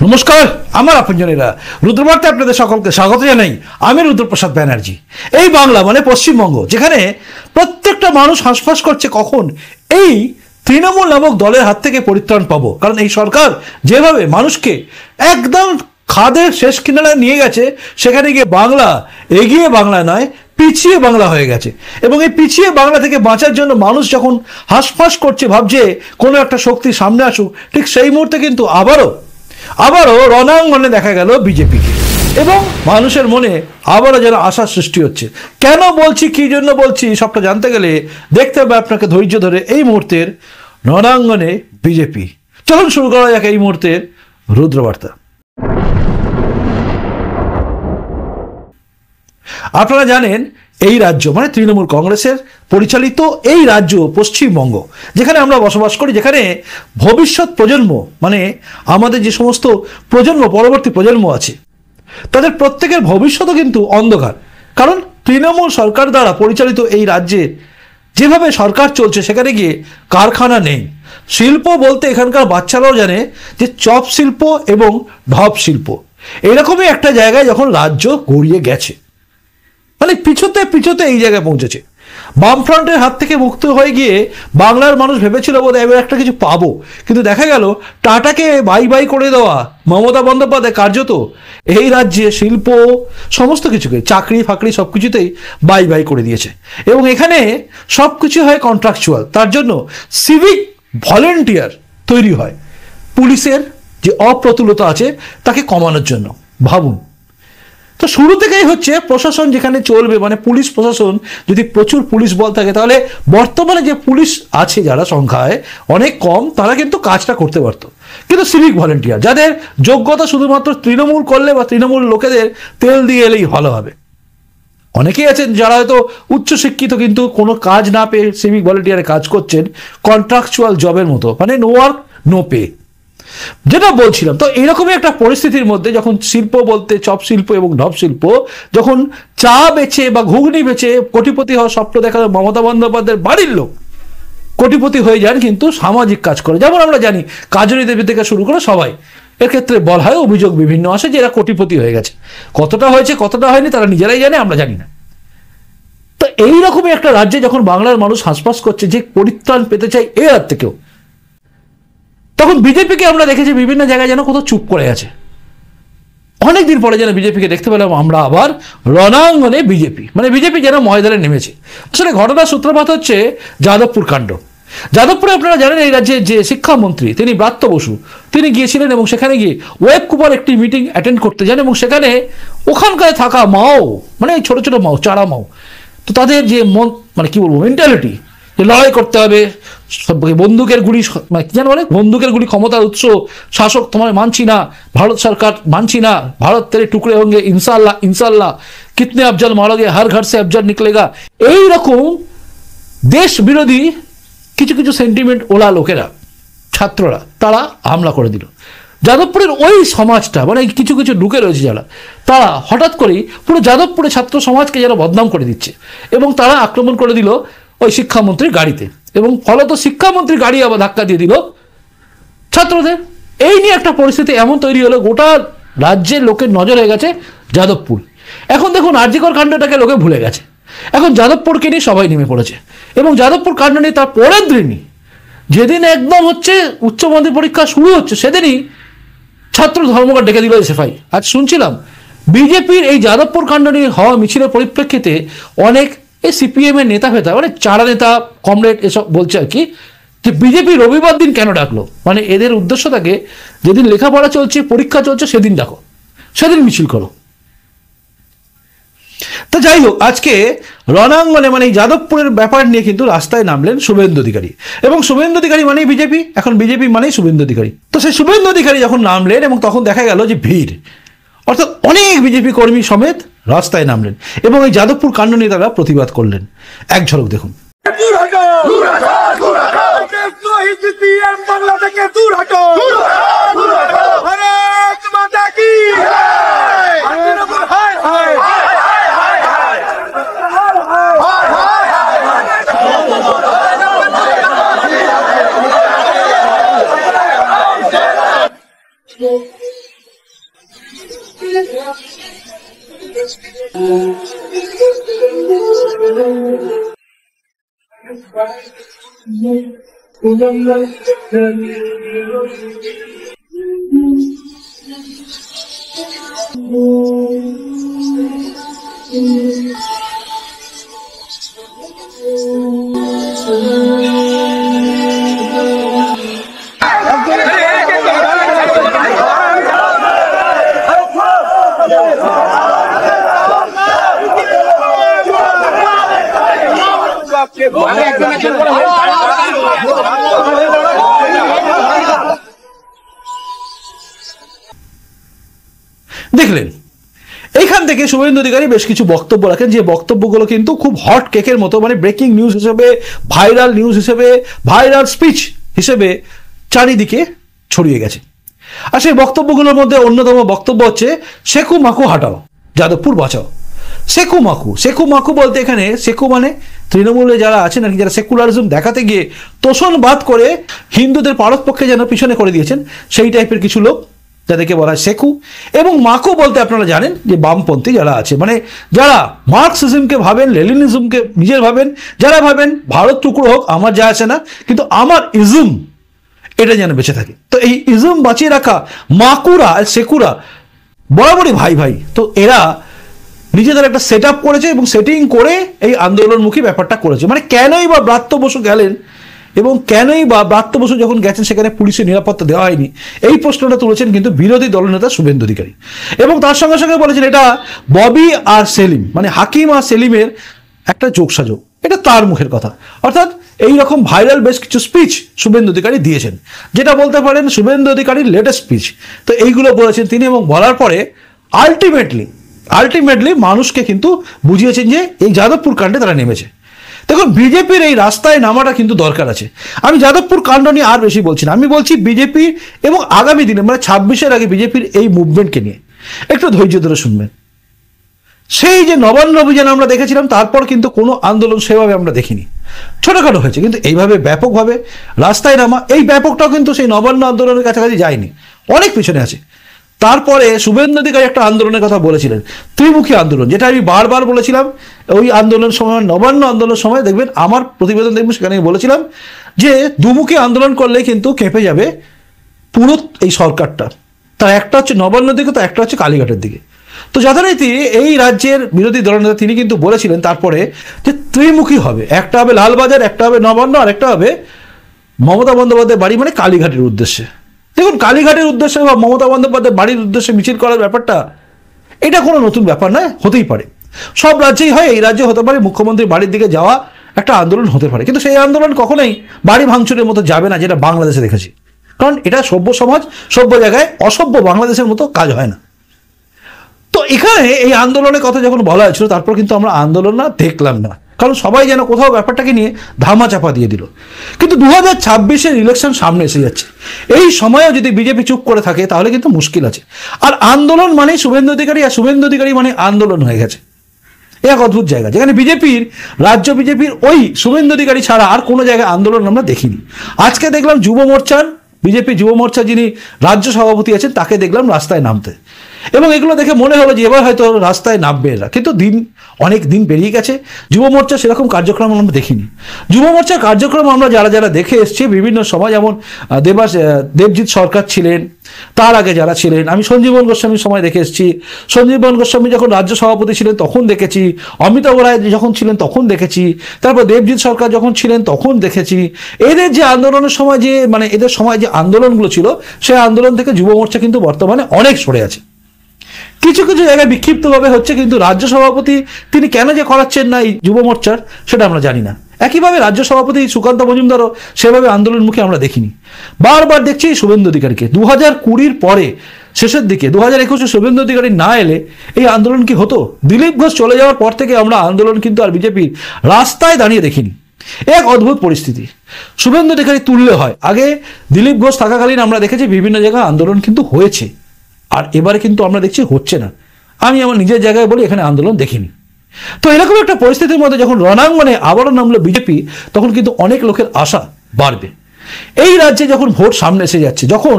নমস্কার, আমার আপনজনেরা, রুদ্রবার্তায় আপনাদের সকলকে স্বাগত জানাই। আমি রুদ্রপ্রসাদ ব্যানার্জি। এই বাংলা মানে পশ্চিমবঙ্গ, যেখানে প্রত্যেকটা মানুষ হাঁসফাঁস করছে কখন এই তৃণমূল নামক দলের হাত থেকে পরিত্রাণ পাবো। কারণ এই সরকার যেভাবে মানুষকে একদম খাদের শেষ কিনারায় নিয়ে গেছে, সেখানে গিয়ে বাংলা এগিয়ে বাংলা নয়, পিছিয়ে বাংলা হয়ে গেছে। এবং এই পিছিয়ে বাংলা থেকে বাঁচার জন্য মানুষ যখন হাঁসফাঁস করছে, ভাবছে কোনো একটা শক্তি সামনে আসুক, ঠিক সেই মুহূর্তে কিন্তু আবারও রণাঙ্গনে দেখা গেল বিজেপিকে, এবং মানুষের মনে আবারও যেন আশার সৃষ্টি হচ্ছে। কেন বলছি, কি জন্য বলছি, সবটা জানতে গেলে দেখতে হবে আপনাকে ধৈর্য ধরে এই মুহূর্তের রণাঙ্গনে বিজেপি। চলুন শুরু করা যাক এই মুহূর্তের রুদ্রবার্তা। আপনারা জানেন এই রাজ্য মানে তৃণমূল কংগ্রেসের পরিচালিত এই রাজ্য পশ্চিমবঙ্গ, যেখানে আমরা বসবাস করি, যেখানে ভবিষ্যৎ প্রজন্ম মানে আমাদের যে সমস্ত পরবর্তী প্রজন্ম আছে, তাদের প্রত্যেকের ভবিষ্যৎও কিন্তু অন্ধকার। কারণ তৃণমূল সরকার দ্বারা পরিচালিত এই রাজ্যে যেভাবে সরকার চলছে, সেখানে গিয়ে কারখানা নেই। শিল্প বলতে এখানকার বাচ্চারাও জানে যে চপ শিল্প এবং ঢপ শিল্প, এরকমই একটা জায়গায় যখন রাজ্য গড়িয়ে গেছে, মানে পিছোতে এই জায়গায় পৌঁছেছে। বামফ্রন্টের হাত থেকে মুক্ত হয়ে গিয়ে বাংলার মানুষ ভেবেছিল বোধ এবার একটা কিছু পাবো, কিন্তু দেখা গেল টাটাকে বাই করে দেওয়া মমতা বন্দ্যোপাধ্যায় কার্যত এই রাজ্যে শিল্প সমস্ত কিছুকে, চাকরি ফাকরি সব কিছুতেই বাই করে দিয়েছে। এবং এখানে সব কিছু হয় কন্ট্রাকচুয়াল। তার জন্য সিভিক ভলেন্টিয়ার তৈরি হয় পুলিশের যে অপ্রতুলতা আছে তাকে কমানোর জন্য। ভাবুন, তো শুরু থেকেই হচ্ছে প্রশাসন যেখানে চলবে, মানে পুলিশ প্রশাসন, যদি প্রচুর পুলিশ বল থাকে, তাহলে বর্তমানে যে পুলিশ আছে যারা সংখ্যায় অনেক কম, তারা কিন্তু কাজটা করতে পারত। কিন্তু সিভিক ভলেন্টিয়ার যাদের যোগ্যতা শুধুমাত্র তৃণমূল করলে বা তৃণমূল লোকেদের তেল দিয়ে এলেই ভালো হবে। অনেকেই আছেন যারা হয়তো উচ্চশিক্ষিত কিন্তু কোনো কাজ না পেয়ে সিভিক ভলেন্টিয়ারে কাজ করছেন কন্ট্রাকচুয়াল জবের মতো, মানে নো ওয়ার্ক নো পে। যেটা বলছিলাম, তো এইরকমই একটা পরিস্থিতির মধ্যে যখন শিল্প বলতে চপ শিল্প এবং ঢপ শিল্প, যখন চা বেচে বা ঘুগনি বেচে কোটিপতি হওয়ার স্বপ্ন দেখা মমতা বন্দ্যোপাধ্যায়ের বাড়ির লোক কোটিপতি হয়ে যান কিন্তু সামাজিক কাজ করে। যেমন আমরা জানি কাজলী দেবী থেকে শুরু করে সবাই, এর ক্ষেত্রে বলা হয়, অভিযোগ বিভিন্ন আসে যে এরা কোটিপতি হয়ে গেছে। কতটা হয়েছে কতটা হয়নি তারা নিজেরাই জানে, আমরা জানি না। তো এইরকমই একটা রাজ্যে যখন বাংলার মানুষ হাঁসফাঁস করছে যে পরিত্রাণ পেতে চায় এর হাত থেকেও, তখন বিজেপিকে আমরা দেখেছি বিভিন্ন জায়গায় যেন কোথাও চুপ করে আছে। অনেকদিন পরে যেন বিজেপিকে দেখতে পেলাম আমরা আবার রণাঙ্গনে বিজেপি, মানে বিজেপি যেন ময়দানে নেমেছে। আসলে ঘটনার সূত্রপাত হচ্ছে যাদবপুর কাণ্ড। যাদবপুরে আপনারা জানেন এই রাজ্যের যে শিক্ষামন্ত্রী তিনি ব্রাত্য বসু, তিনি গিয়েছিলেন এবং সেখানে গিয়ে ওয়েব কুপার একটি মিটিং অ্যাটেন্ড করতে যান। এবং সেখানে ওখানকার থাকা মাও, মানে ছোট ছোট মাও, চারা মাও, তো তাদের যে মানে কি বলবো মেন্টালিটি, যে লড়াই করতে হবে, বন্দুকের গুলি, মানে কি জানো বলে বন্দুকের গুলি ক্ষমতার উৎস, শাসক তোমায় মানছি না, ভারত সরকার মানছি না, ভারত তেরে টুকরে হোঙ্গে ইনশাল্লাহ ইনশাল্লাহ, কিতনে আফজাল মারোগে, হর ঘর সে আফজাল নিকলেগা। এইরকম দেশ বিরোধী কিছু সেন্টিমেন্ট ওলা লোকেরা, ছাত্ররা, তারা হামলা করে দিল। যাদবপুরের ওই সমাজটা, মানে কিছু ঢুকে রয়েছে যারা, তারা হঠাৎ করেই পুরো যাদবপুরের ছাত্র সমাজকে যারা বদনাম করে দিচ্ছে, এবং তারা আক্রমণ করে দিল ওই শিক্ষামন্ত্রীর গাড়িতে, এবং ফলত শিক্ষামন্ত্রীর গাড়ি আবার ধাক্কা দিয়ে দিল ছাত্রদের। এই নিয়ে একটা পরিস্থিতি এমন তৈরি হলো, গোটা রাজ্যের লোকের নজর হয়ে গেছে যাদবপুর। এখন দেখুন আরজিকর কাণ্ডটাকে লোকে ভুলে গেছে, এখন যাদবপুরকে নিয়ে সবাই নেমে পড়েছে। এবং যাদবপুর কাণ্ড নিয়ে তার পরের দিনই, যেদিন একদম হচ্ছে উচ্চ মাধ্যমিক পরীক্ষা শুরু হচ্ছে, সেদিনই ছাত্র ধর্মঘট ডেকে দিল এসএফআই। আজ শুনছিলাম বিজেপির এই যাদবপুর কাণ্ড নিয়ে হওয়া মিছিলের পরিপ্রেক্ষিতে অনেক এই সিপিএম এর নেতা ফেতা, মানে চারা নেতা, কমরেড এসব বলছে আর কি, যে বিজেপি রবিবার দিন কেন ডাকলো, মানে এদের উদ্দেশ্য থাকে যেদিন লেখাপড়া চলছে, পরীক্ষা চলছে, সেদিন ডাকো, সেদিন মিছিল করো। তো যাই হোক, আজকে রণাঙ্গনে মানে যাদবপুরের ব্যাপার নিয়ে কিন্তু রাস্তায় নামলেন শুভেন্দু অধিকারী। এবং শুভেন্দু অধিকারী মানেই বিজেপি, এখন বিজেপি মানেই শুভেন্দু অধিকারী। তো সেই শুভেন্দু অধিকারী যখন নামলেন, এবং তখন দেখা গেল যে ভিড়, অর্থাৎ অনেক বিজেপি কর্মী সমেত রাস্তায় নামলেন এবং এই যাদবপুর কাণ্ড নিয়ে তারা প্রতিবাদ করলেন। এক ঝলক দেখুন। দেখলেন এইখান থেকে শুভেন্দু অধিকারী বেশ কিছু বক্তব্য রাখেন, যে বক্তব্যগুলো কিন্তু খুব হট কেকের মতো, মানে ব্রেকিং নিউজ হিসেবে, ভাইরাল নিউজ হিসেবে, ভাইরাল স্পিচ হিসেবে চারিদিকে ছড়িয়ে গেছে। আর সেই বক্তব্যগুলোর মধ্যে অন্যতম বক্তব্য হচ্ছে সেকু মাকু হাটাও, যাদবপুর বাঁচাও। সেকু মাকু, সেকু মাকু বলতে এখানে সেকু মানে তৃণমূলে যারা আছেন আর কি, যারা সেকুলারিজম দেখাতে গিয়ে তোষণবাদ করে হিন্দুদের পারতপক্ষে যেন পিছনে করে দিয়েছেন, সেই টাইপের কিছু লোক, যাদেরকে বলা হয় সেকু। এবং মাকু বলতে আপনারা জানেন যে বামপন্থী যারা আছে, মানে যারা মার্কসিজমকে ভাবেন, লেনিনিজমকে নিজের ভাবেন, যারা ভাবেন ভারত টুকরো হোক আমার যা আসে না, কিন্তু আমার ইজম এটা যেন বেঁচে থাকে। তো এই ইজম বাঁচিয়ে রাখা মাকুরা আর সেকুরা বরাবরই ভাই ভাই। তো এরা নিজেদের একটা সেট আপ করেছে এবং সেটিং করে এই আন্দোলনমুখী ব্যাপারটা করেছে। মানে কেনই বা ব্রাত্য বসু গেলেন এবং কেনই বা ব্রাত্য বসু যখন গেছেন সেখানে পুলিশের নিরাপত্তা দেওয়া হয়নি, এই প্রশ্নটা তুলেছেন কিন্তু বিরোধী দলনেতা শুভেন্দু অধিকারী। এবং তার সঙ্গে সঙ্গে বলেছেন এটা ববি আর সেলিম, মানে হাকিম আর সেলিমের একটা যোগসাযোগ, এটা তার মুখের কথা। অর্থাৎ এইরকম ভাইরাল বেশ কিছু স্পিচ শুভেন্দু অধিকারী দিয়েছেন, যেটা বলতে পারেন শুভেন্দু অধিকারীর লেটেস্ট স্পিচ। তো এইগুলো বলেছেন তিনি, এবং বলার পরে আলটিমেটলি মানুষকে কিন্তু বুঝিয়েছেন যে এই যাদবপুর কাণ্ডে তারা নেমেছে। দেখুন বিজেপির এই রাস্তায় নামাটা কিন্তু দরকার আছে। আমি যাদবপুর কাণ্ড নিয়ে আর বেশি বলছি না, আমি বলছি বিজেপি এবং আগামী দিনে মানে 26-এর আগে বিজেপির এই মুভমেন্টকে নিয়ে একটু ধৈর্য ধরে শুনবেন। সেই যে নবান্ন অভিযান আমরা দেখেছিলাম, তারপর কিন্তু কোনো আন্দোলন সেভাবে আমরা দেখিনি, ছোটখাটো হয়েছে, কিন্তু এইভাবে ব্যাপকভাবে রাস্তায় নামা, এই ব্যাপকটাও কিন্তু সেই নবান্ন আন্দোলনের কাছাকাছি যায়নি, অনেক পিছনে আছে। তারপরে শুভেন্দু অধিকারী একটা আন্দোলনের কথা বলেছিলেন, ত্রিমুখী আন্দোলন, যেটা আমি বারবার বলেছিলাম ওই আন্দোলনের সময়, নবান্ন আন্দোলনের সময় দেখবেন আমার প্রতিবেদন দেখবেন, সেখানে আমি বলেছিলাম যে দুমুখী আন্দোলন করলে কিন্তু কেঁপে যাবে পুরো এই সরকারটা। তার একটা হচ্ছে নবান্নর দিকে, তো একটা হচ্ছে কালীঘাটের দিকে। তো যথারীতি এই রাজ্যের বিরোধী দলনেতা তিনি কিন্তু বলেছিলেন তারপরে যে ত্রিমুখী হবে, একটা হবে লালবাজার, একটা হবে নবান্ন, আর একটা হবে মমতা বন্দ্যোপাধ্যায়ের বাড়ি, মানে কালীঘাটের উদ্দেশ্যে। দেখুন কালীঘাটের উদ্দেশ্যে বা মমতা বন্দ্যোপাধ্যায়ের বাড়ির উদ্দেশ্যে মিছিল করার ব্যাপারটা এটা কোনো নতুন ব্যাপার নয়, হতেই পারে, সব রাজ্যেই হয়, এই রাজ্যে হতে পারে মুখ্যমন্ত্রীর বাড়ির দিকে যাওয়া একটা আন্দোলন হতে পারে, কিন্তু সেই আন্দোলন কখনোই বাড়ি ভাঙচুরের মতো যাবে না, যেটা বাংলাদেশে দেখেছি। কারণ এটা সভ্য সমাজ, সভ্য জায়গায়, অসভ্য বাংলাদেশের মতো কাজ হয় না। তো এখানে এই আন্দোলনের কথা যখন বলা হয়েছিল, তারপর কিন্তু আমরা আন্দোলন না দেখলাম না, কারণ সবাই যেন কোথাও ব্যাপারটাকে নিয়ে ধামা চাপা দিয়ে দিল। কিন্তু 2026-এর ইলেকশন সামনে এসে যাচ্ছে, এই সময়েও যদি বিজেপি চুপ করে থাকে তাহলে কিন্তু মুশকিল আছে। আর আন্দোলন মানে শুভেন্দু অধিকারী, আর শুভেন্দু অধিকারী মানে আন্দোলন হয়ে গেছে। এক অদ্ভুত জায়গা, যেখানে বিজেপির রাজ্য বিজেপির ওই শুভেন্দু অধিকারী ছাড়া আর কোনো জায়গায় আন্দোলন আমরা দেখিনি। আজকে দেখলাম যুব মোর্চার, বিজেপি যুব মোর্চা যিনি রাজ্য সভাপতি আছেন, তাকে দেখলাম রাস্তায় নামতে, এবং এগুলো দেখে মনে হলো যে এবার হয়তো রাস্তায় নামবে এরা। কিন্তু অনেক দিন পেরিয়ে গেছে, যুব মোর্চা সেরকম কার্যক্রম আমরা দেখিনি। যুব মোর্চার কার্যক্রম আমরা যারা দেখে এসছি বিভিন্ন সময়, যেমন দেবজিৎ সরকার ছিলেন, তার আগে যারা ছিলেন, আমি সঞ্জীবন গোস্বামীর সময় দেখে এসেছি, সঞ্জীবন গোস্বামী যখন রাজ্য সভাপতি ছিলেন তখন দেখেছি, অমিতাভ রায় যখন ছিলেন তখন দেখেছি, তারপর দেবজিৎ সরকার যখন ছিলেন তখন দেখেছি। এদের যে আন্দোলনের সময় যে এদের সময় যে আন্দোলনগুলো ছিল, সেই আন্দোলন থেকে যুব মোর্চা কিন্তু বর্তমানে অনেক সরে আছে। কিছু কিছু জায়গায় বিক্ষিপ্তভাবে হচ্ছে, কিন্তু রাজ্য সভাপতি তিনি কেন যে করাচ্ছেন না এই যুব মোর্চার, সেটা আমরা জানি না। একইভাবে রাজ্য সভাপতি সুকান্ত মজুমদারও সেভাবে আন্দোলনমুখী আমরা দেখিনি। বারবার দেখছি শুভেন্দু অধিকারীকে। 2020-র পরে শেষের দিকে 2021-এ শুভেন্দু অধিকারী না এলে এই আন্দোলন কি হতো? দিলীপ ঘোষ চলে যাওয়ার পর থেকে আমরা আন্দোলন কিন্তু আর বিজেপির রাস্তায় দাঁড়িয়ে দেখিনি। এক অদ্ভুত পরিস্থিতি, শুভেন্দু অধিকারী তুললে হয়। আগে দিলীপ ঘোষ থাকাকালীন আমরা দেখেছি বিভিন্ন জায়গায় আন্দোলন কিন্তু হয়েছে, আর এবারে কিন্তু আমরা দেখছি হচ্ছে না। আমি আমার নিজের জায়গায় বলি, এখানে আন্দোলন দেখিনি। তো এরকম একটা পরিস্থিতির মধ্যে যখন রণাঙ্গনে আবারও নামলো বিজেপি, তখন কিন্তু অনেক লোকের আশা বাড়বে। এই রাজ্যে যখন ভোট সামনে এসে যাচ্ছে, যখন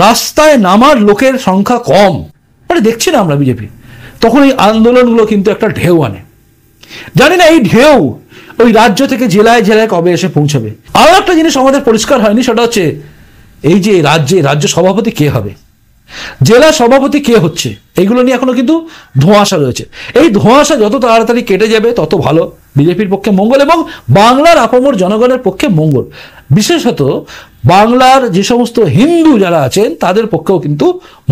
রাস্তায় নামার লোকের সংখ্যা কম, মানে দেখছি না আমরা বিজেপি, তখন এই আন্দোলনগুলো কিন্তু একটা ঢেউ আনে। জানি না এই ঢেউ ওই রাজ্য থেকে জেলায় জেলায় কবে এসে পৌঁছাবে। আরও একটা জিনিস আমাদের পরিষ্কার হয়নি, সেটা হচ্ছে এই যে রাজ্য সভাপতি কে হবে, জেলা সভাপতি কে হচ্ছে, এইগুলো নিয়ে এখনো কিন্তু ধোঁয়াশা রয়েছে। এই ধোঁয়াশা যত তাড়াতাড়ি কেটে যাবে তত ভালো, বিজেপির পক্ষে মঙ্গল এবং বাংলার আপামর জনগণের পক্ষে মঙ্গল। বিশেষত বাংলার যে সমস্ত হিন্দু যারা আছেন তাদের পক্ষেও কিন্তু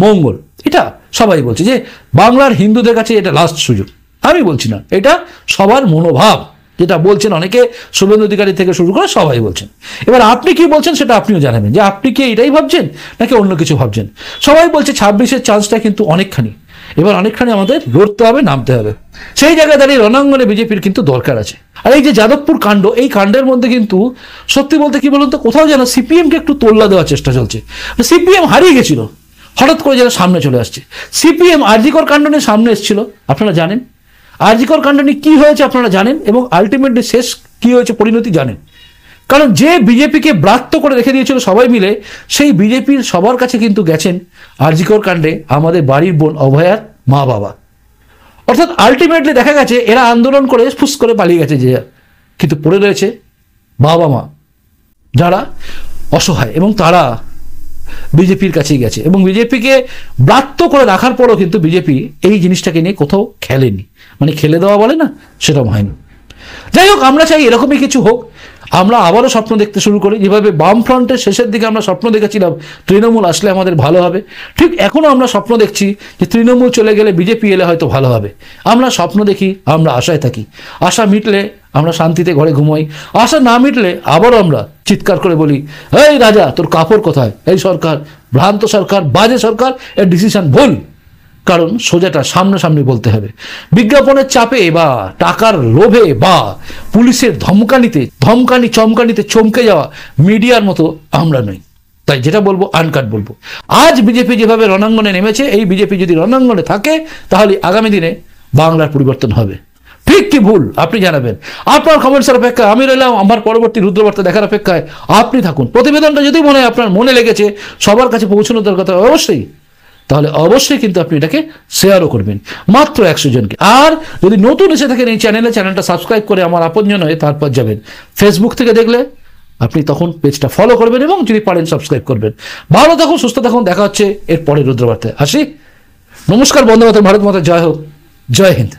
মঙ্গল। এটা সবাই বলছে যে বাংলার হিন্দুদের কাছে এটা লাস্ট সুযোগ। আমি বলছি না, এটা সবার মনোভাব, যেটা বলছেন অনেকে, শুভেন্দু অধিকারী থেকে শুরু করে সবাই বলছেন। এবার আপনি কি বলছেন সেটা আপনিও জানাবেন, যে আপনি কি এটাই ভাবছেন নাকি অন্য কিছু ভাবছেন। সবাই বলছে 26-এর চান্সটা কিন্তু অনেকখানি, এবার অনেকখানি আমাদের লড়তে হবে, নামতে হবে। সেই জায়গায় দাঁড়িয়ে রণাঙ্গনে বিজেপির কিন্তু দরকার আছে। আর এই যে যাদবপুর কাণ্ড, এই কাণ্ডের মধ্যে কিন্তু সত্যি বলতে কি বলুন তো, কোথাও যেন সিপিএমকে একটু তোল্লা দেওয়ার চেষ্টা চলছে। সিপিএম হারিয়ে গেছিল, হঠাৎ করে যেন সামনে চলে আসছে। সিপিএম আরজিকর কাণ্ড নিয়ে সামনে এসেছিল, আপনারা জানেন। আরজিকর কাণ্ড নিয়ে কী হয়েছে আপনারা জানেন, এবং আলটিমেটলি শেষ কী হয়েছে, পরিণতি জানেন। কারণ যে বিজেপিকে ব্রাত্য করে রেখে দিয়েছিল সবাই মিলে, সেই বিজেপির সবার কাছে কিন্তু গেছেন আরজিকর কাণ্ডে আমাদের বাড়ির বোন অভয়ার মা বাবা। অর্থাৎ আলটিমেটলি দেখা গেছে এরা আন্দোলন করে ফুস করে পালিয়ে গেছে, যে কিন্তু পড়ে রয়েছে বাবা মা যারা অসহায়, এবং তারা বিজেপির কাছেই গেছে। এবং বিজেপিকে ব্রাত্য করে রাখার পরও কিন্তু বিজেপি এই জিনিসটাকে নিয়ে কোথাও খেলেনি, মানে খেলে দেওয়া বলে না, সেরকম হয়নি। যাই হোক, আমরা চাই এরকমই কিছু হোক। আমরা আবারও স্বপ্ন দেখতে শুরু করি, যেভাবে বামফ্রন্টের শেষের দিকে আমরা স্বপ্ন দেখেছিলাম তৃণমূল আসলে আমাদের ভালো হবে, ঠিক এখনও আমরা স্বপ্ন দেখছি যে তৃণমূল চলে গেলে বিজেপি এলে হয়তো ভালো হবে। আমরা স্বপ্ন দেখি, আমরা আশায় থাকি, আশা মিটলে আমরা শান্তিতে ঘরে ঘুমাই, আশা না মিটলে আবারও আমরা চিৎকার করে বলি, এই রাজা তোর কাপড় কোথায়, এই সরকার ভ্রান্ত সরকার, বাজে সরকার, এর ডিসিশন ভুল। কারণ সোজাটা সামনাসামনি বলতে হবে। বিজ্ঞাপনের চাপে বা টাকার লোভে বা পুলিশের চমকানিতে চমকে যাওয়া মিডিয়ার মতো আমরা নই। তাই যেটা বলবো আনকাট বলবো। আজ বিজেপি যেভাবে রণাঙ্গনে নেমেছে, এই বিজেপি যদি রণাঙ্গনে থাকে তাহলে আগামী দিনে বাংলার পরিবর্তন হবে। ঠিক কি ভুল আপনি জানাবেন। আপনার কমেন্টসের অপেক্ষায় আমি রইলাম, আমার পরবর্তী রুদ্রবার্তা দেখার অপেক্ষায় আপনি থাকুন। প্রতিবেদনটা যদি মনে হয় আপনার মনে লেগেছে, সবার কাছে পৌঁছানো দরকার, অবশ্যই, তাহলে অবশ্যই কিন্তু আপনি এটাকে শেয়ারও করবেন মাত্র 100 জনকে। আর যদি নতুন এসে থাকেন এই চ্যানেলটা সাবস্ক্রাইব করে আমার আপনজন হয়ে তারপর যাবেন। ফেসবুক থেকে দেখলে আপনি তখন পেজটা ফলো করবেন এবং যদি পারেন সাবস্ক্রাইব করবেন। ভালো থাকুন, সুস্থ থাকুন, দেখা হচ্ছে এর পরে রুদ্রবার্তায়। আসি, নমস্কার, বন্দে মাতরম, ভারত মাতা জয় হোক, জয় হিন্দ।